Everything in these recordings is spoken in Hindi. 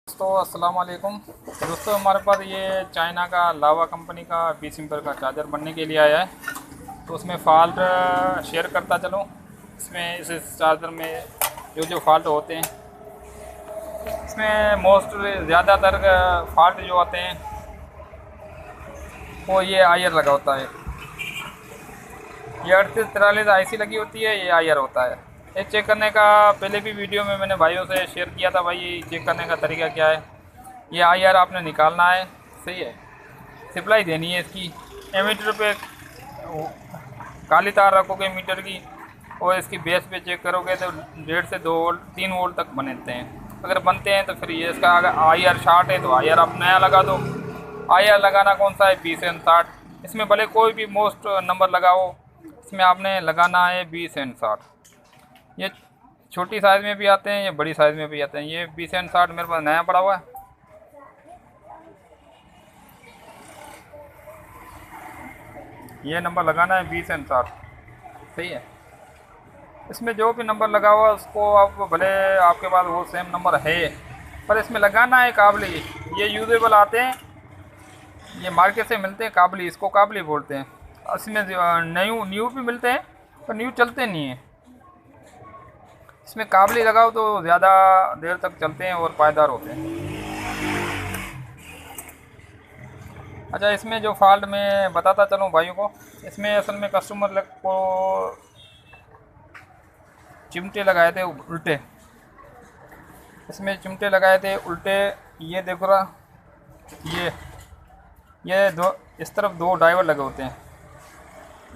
दोस्तों अस्सलाम वालेकुम। दोस्तों हमारे पास ये चाइना का लावा कंपनी का 20 एम्पर का चार्जर बनने के लिए आया है। तो उसमें फ़ाल्ट शेयर करता चलूँ। इसमें इस चार्जर में जो जो फ़ाल्ट होते हैं, इसमें मोस्ट ज़्यादातर फ़ाल्ट जो आते हैं वो ये आयर लगा होता है। ये 3843 आईसी लगी होती है, ये आयर होता है। ये चेक करने का पहले भी वीडियो में मैंने भाइयों से शेयर किया था। भाई ये चेक करने का तरीका क्या है, ये आईआर आपने निकालना है, सही है। सप्लाई देनी है इसकी। एमीटर पे काली तार रखोगे मीटर की, और इसकी बेस पे चेक करोगे तो 1.5 से 2 वोल्ट 3 वोल्ट तक बनते हैं। अगर बनते हैं तो फिर ये इसका अगर आईआर शॉर्ट है तो आईआर आप नया लगा दो। आईआर लगाना कौन सा है, 20N60। इसमें भले कोई भी मोस्ट नंबर लगाओ, इसमें आपने लगाना है 20N60। ये छोटी साइज़ में भी आते हैं, ये बड़ी साइज़ में भी आते हैं। ये 20N60 मेरे पास नया पड़ा हुआ है। ये नंबर लगाना है 20N60, सही है। इसमें जो भी नंबर लगा हुआ उसको आप भले आपके पास वो सेम नंबर है, पर इसमें लगाना है काबली। ये यूजेबल आते हैं, ये मार्केट से मिलते हैं काबली, इसको काबली बोलते हैं। इसमें न्यू न्यू भी मिलते हैं, पर न्यू चलते नहीं हैं। इसमें काबली लगाओ तो ज़्यादा देर तक चलते हैं और पायदार होते हैं। अच्छा, इसमें जो फॉल्ट मैं बताता चलूँ भाइयों को, इसमें असल में कस्टमर को चिमटे लगाए थे उल्टे। इसमें चिमटे लगाए थे उल्टे। ये देखो रहा, ये ये दो इस तरफ 2 ड्राइवर लगे होते हैं।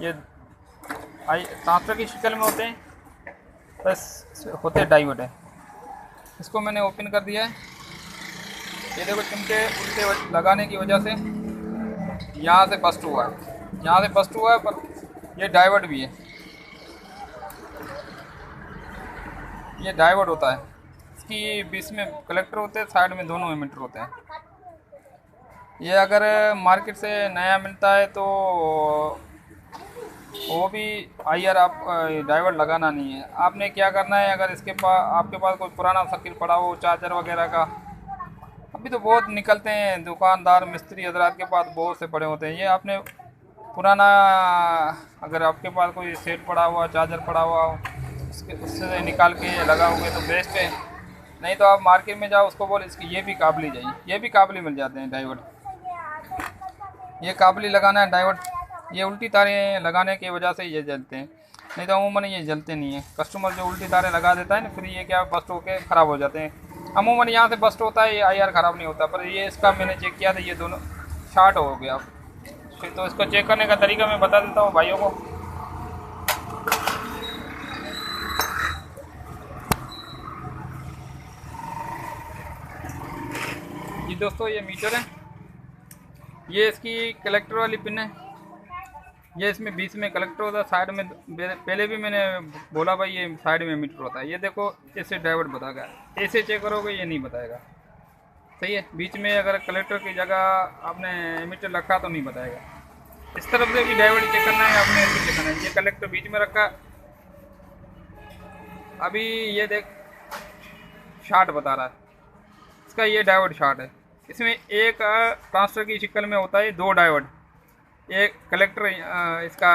ये ट्रांसफर की शक्ल में होते हैं, बस होते डाइवर्ट है। इसको मैंने ओपन कर दिया है। ये देखो, चिमटे उल्टे लगाने की वजह से यहाँ से बस्ट हुआ है, यहाँ से बस्ट हुआ है, पर ये डाइवर्ट भी है। ये डाइवर्ट होता है। इसकी बीच में कलेक्टर होते हैं, साइड में दोनों एमीटर होते हैं। ये अगर मार्केट से नया मिलता है तो वो भी आईआर आप डाइवर्ट लगाना नहीं है। आपने क्या करना है, अगर इसके पास आपके पास कोई पुराना सर्किट पड़ा हो चार्जर वगैरह का, अभी तो बहुत निकलते हैं, दुकानदार मिस्त्री हजरात के पास बहुत से पड़े होते हैं। ये आपने पुराना, अगर आपके पास कोई सेट पड़ा हुआ, चार्जर पड़ा हुआ हो, उससे निकाल के लगाओगे तो बेस्ट है। नहीं तो आप मार्केट में जाओ, उसको बोल इसकी ये भी काबली चाहिए, ये भी काबली मिल जाते हैं डाइवर्ट। ये काबली लगाना है डाइवर्ट। ये उल्टी तारें लगाने की वजह से ये जलते हैं, नहीं तो अमूमन ये जलते नहीं हैं। कस्टमर जो उल्टी तारें लगा देता है ना, फिर ये क्या बस्ट होके ख़राब हो जाते हैं। अमूमन यहाँ से बस्ट होता है, ये आईआर ख़राब नहीं होता। पर ये इसका मैंने चेक किया था, ये दोनों शॉर्ट हो गया। फिर तो इसको चेक करने का तरीका मैं बता देता हूँ भाइयों को। जी दोस्तों, ये मीटर है, ये इसकी कलेक्टर वाली पिन है। ये इसमें बीच में कलेक्टर होता है, साइड में पहले भी मैंने बोला भाई ये साइड में मीटर होता है। ये देखो, ऐसे डाइवर्ट बताएगा, ऐसे चेक करोगे ये नहीं बताएगा, सही है। बीच में अगर कलेक्टर की जगह आपने मीटर रखा तो नहीं बताएगा। इस तरफ से भी डाइवर्ट चेक करना है आपने, ऐसे चेक करना है। ये कलेक्टर बीच में रखा, अभी ये देख शॉर्ट बता रहा है, इसका ये डाइवर्ट शॉर्ट है। इसमें एक ट्रांसफर की शक्ल में होता है 2 डाइवर्ट। एक कलेक्टर इसका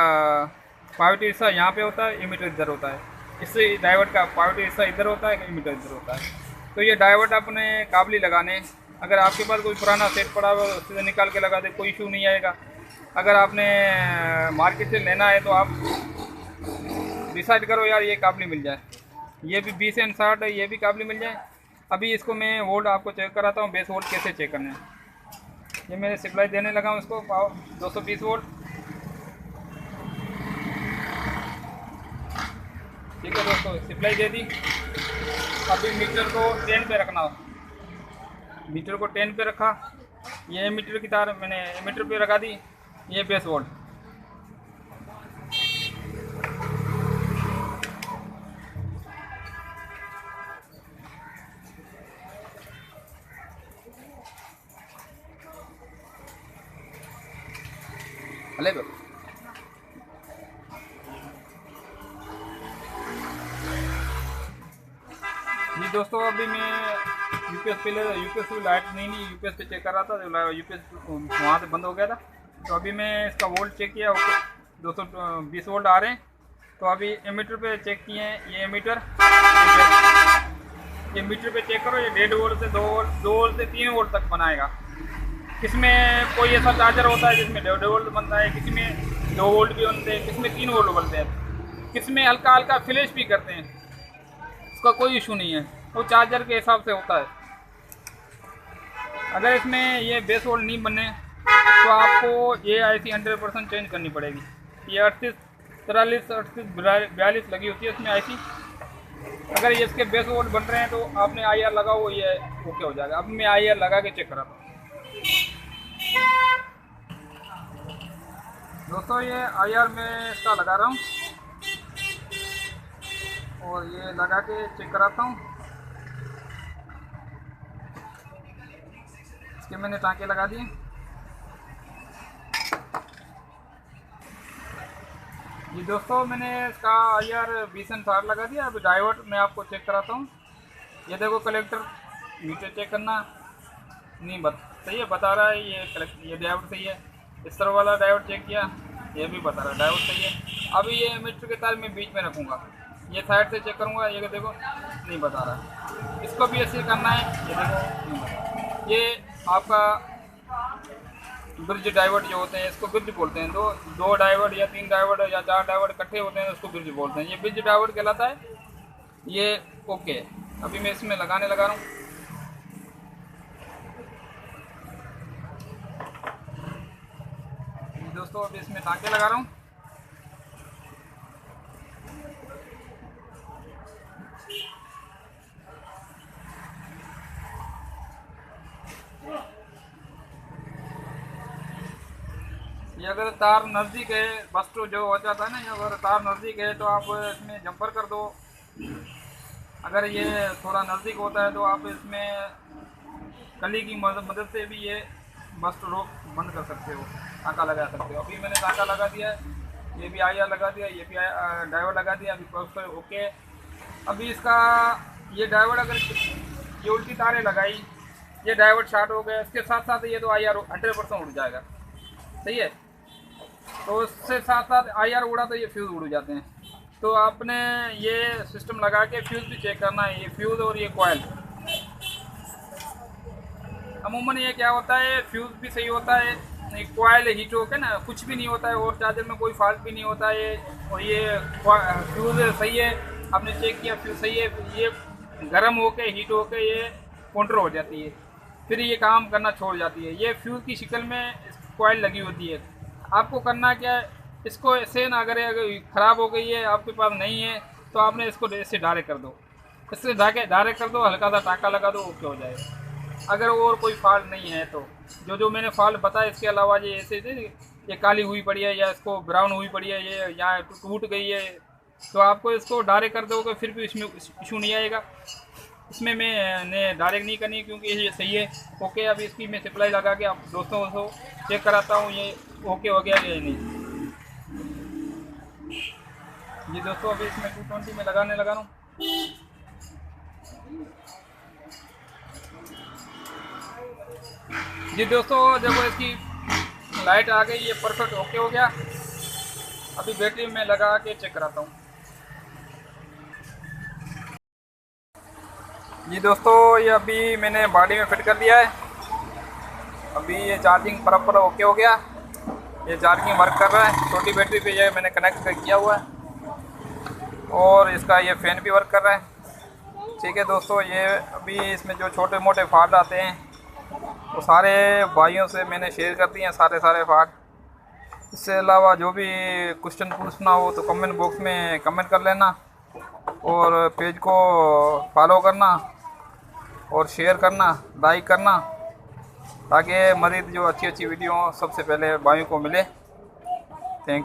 पॉजिटिव हिस्सा यहाँ पे होता है, इमीटर इधर होता है। इससे डाइवर्ट का पॉजिटिव हिस्सा इधर होता है, इमीटर इधर होता है। तो ये डाइवर्ट अपने काबली लगाने, अगर आपके पास कोई पुराना सेट पड़ा हुआ उससे निकाल के लगा दे, कोई इशू नहीं आएगा। अगर आपने मार्केट से लेना है तो आप डिसाइड करो यार ये काबली मिल जाए। ये भी 20N60 है, ये भी काबली मिल जाए। अभी इसको मैं वोल्ट आपको चेक कराता हूँ, बेस वोल्ट कैसे चेक करना है। ये मैंने सप्लाई देने लगा हूँ इसको 220 वोल्ट, ठीक है दोस्तों, सप्लाई दे दी। अभी मीटर को 10 पे रखना हो, मीटर को 10 पे रखा। ये मीटर की तार मैंने मीटर पे रखा दी, ये बेस वोल्ट। भले जी दोस्तों, अभी मैं यूपीएस पे लाइट नहीं यूपीएस पे चेक कर रहा था, तो यूपीएस वहाँ से बंद हो गया था। तो अभी मैं इसका वोल्ट चेक किया, 220 वोल्ट आ रहे हैं। तो अभी एमीटर पे चेक किए हैं, ये एमीटर, ये मीटर पे चेक करो, ये 1.5 वोल्ट से 2 वोल्ट से 3 वोल्ट तक बनाएगा। किसमें कोई ऐसा चार्जर होता है जिसमें 1.5 वोल्ट बनता है, किसी में 2 वोल्ट भी बनते हैं, किसी में 3 वोल्ट बनते हैं, किसी में हल्का हल्का फ्लैश भी करते हैं। उसका कोई इशू नहीं है, वो चार्जर के हिसाब से होता है। अगर इसमें ये बेस वोल्ट नहीं बने तो आपको ये IC 100% चेंज करनी पड़ेगी। ये 38, 43, 38, 42 लगी होती है इसमें IC। अगर ये इसके बेस वोल्ट बन रहे हैं तो आपने IR लगाओ, ये ओके हो जाएगा। अब मैं IR लगा के चेक कराता हूँ। दोस्तों ये IR में इसका लगा रहा हूँ और ये लगा के चेक कराता हूँ। इसके मैंने टाँके लगा दिए। जी दोस्तों, मैंने इसका IR 20 लगा दिया। अभी डायोड मैं आपको चेक कराता हूँ। ये देखो, कलेक्टर मीटर चेक करना नहीं सही है, बता रहा है ये डायोड सही है। इस तरह वाला डायोड चेक किया, ये भी बता रहा है डायोड सही है। अभी ये मीटर के तार मैं बीच में रखूँगा, ये साइड से चेक करूँगा, ये देखो नहीं बता रहा। इसको भी ऐसे करना है, ये देखो नहीं बता। ये आपका ब्रिज डायोड जो होते हैं, इसको ब्रिज बोलते हैं। दो डायोड या 3 डायोड या 4 डायोड इकट्ठे होते हैं, उसको ब्रिज बोलते हैं। ये ब्रिज डायोड कहलाता है। ये ओके। अभी मैं इसमें लगाने लगा रहा हूँ। दोस्तों अभी इसमें टाँके लगा रहा हूँ। ये अगर तार नज़दीक है, बस तो जो हो जाता है ना, अगर तार नज़दीक है तो आप इसमें जंपर कर दो। अगर ये थोड़ा नज़दीक होता है तो आप इसमें कली की मदद से भी ये बस रोक बंद कर सकते हो, टाँका लगा सकते हो। अभी मैंने टाँका लगा दिया है, ये भी IR लगा दिया, ये भी डायोड लगा दिया। अभी पर ओके। अभी इसका ये डायोड, अगर ये उल्टी तारें लगाई, ये डायोड शॉर्ट हो गया, इसके साथ साथ ये तो IR 100% उड़ जाएगा। सही है। तो उससे साथ साथ IR उड़ा तो ये फ्यूज़ उड़ जाते हैं। तो आपने ये सिस्टम लगा के फ्यूज़ भी चेक करना है, ये फ्यूज़ और ये कॉइल। अमूमन ये क्या होता है, फ्यूज़ भी सही होता है, कॉइल हीट होकर ना कुछ भी नहीं होता है, और चार्जर में कोई फॉल्ट भी नहीं होता है। और ये फ्यूज़ सही है, आपने चेक किया फ्यूज़ सही है, ये गर्म होकर हीट होकर ये काउंटर हो जाती है, फिर ये काम करना छोड़ जाती है। ये फ्यूज़ की शक्ल में कॉइल लगी होती है। आपको करना क्या है, इसको ऐसे ना, अगर ख़राब हो गई है, आपके पास नहीं है, तो आपने इसको ऐसे डायरेक्ट कर दो, इससे डायरेक्ट कर दो, हल्का सा टाँका लगा दो, ओके हो जाएगा। अगर और कोई फॉल्ट नहीं है तो जो मैंने फॉल्ट बताया, इसके अलावा ये ऐसे ये काली हुई पड़ी है या इसको ब्राउन हुई पड़ी है, ये यहाँ टूट गई है, तो आपको इसको डायरेक्ट कर दोगे, फिर भी इसमें इशू नहीं आएगा। इसमें मैंने डायरेक्ट नहीं करनी क्योंकि ये सही है। ओके, अभी इसकी मैं सप्लाई लगा के आप दोस्तों को चेक कराता हूँ ये ओके हो गया या नहीं। जी दोस्तों, अभी इसमें 220 में लगाने लगा रहा हूँ। जी दोस्तों, देखो इसकी लाइट आ गई, ये परफेक्ट ओके हो गया। अभी बैटरी में लगा के चेक कराता हूँ। जी दोस्तों, ये अभी मैंने बॉडी में फिट कर दिया है। अभी ये चार्जिंग प्रॉपर ओके हो गया, ये चार्जिंग वर्क कर रहा है। छोटी बैटरी पे ये मैंने कनेक्ट किया हुआ है और इसका ये फ़ैन भी वर्क कर रहा है। ठीक है दोस्तों, ये अभी इसमें जो छोटे मोटे फॉल्ट आते हैं वो सारे भाइयों से मैंने शेयर कर दिए हैं, सारे फॉल्ट। इससे अलावा जो भी क्वेश्चन पूछना हो तो कमेंट बॉक्स में कमेंट कर लेना, और पेज को फॉलो करना और शेयर करना, लाइक करना, ताकि मज़ीद जो अच्छी वीडियो सबसे पहले भाइयों को मिले।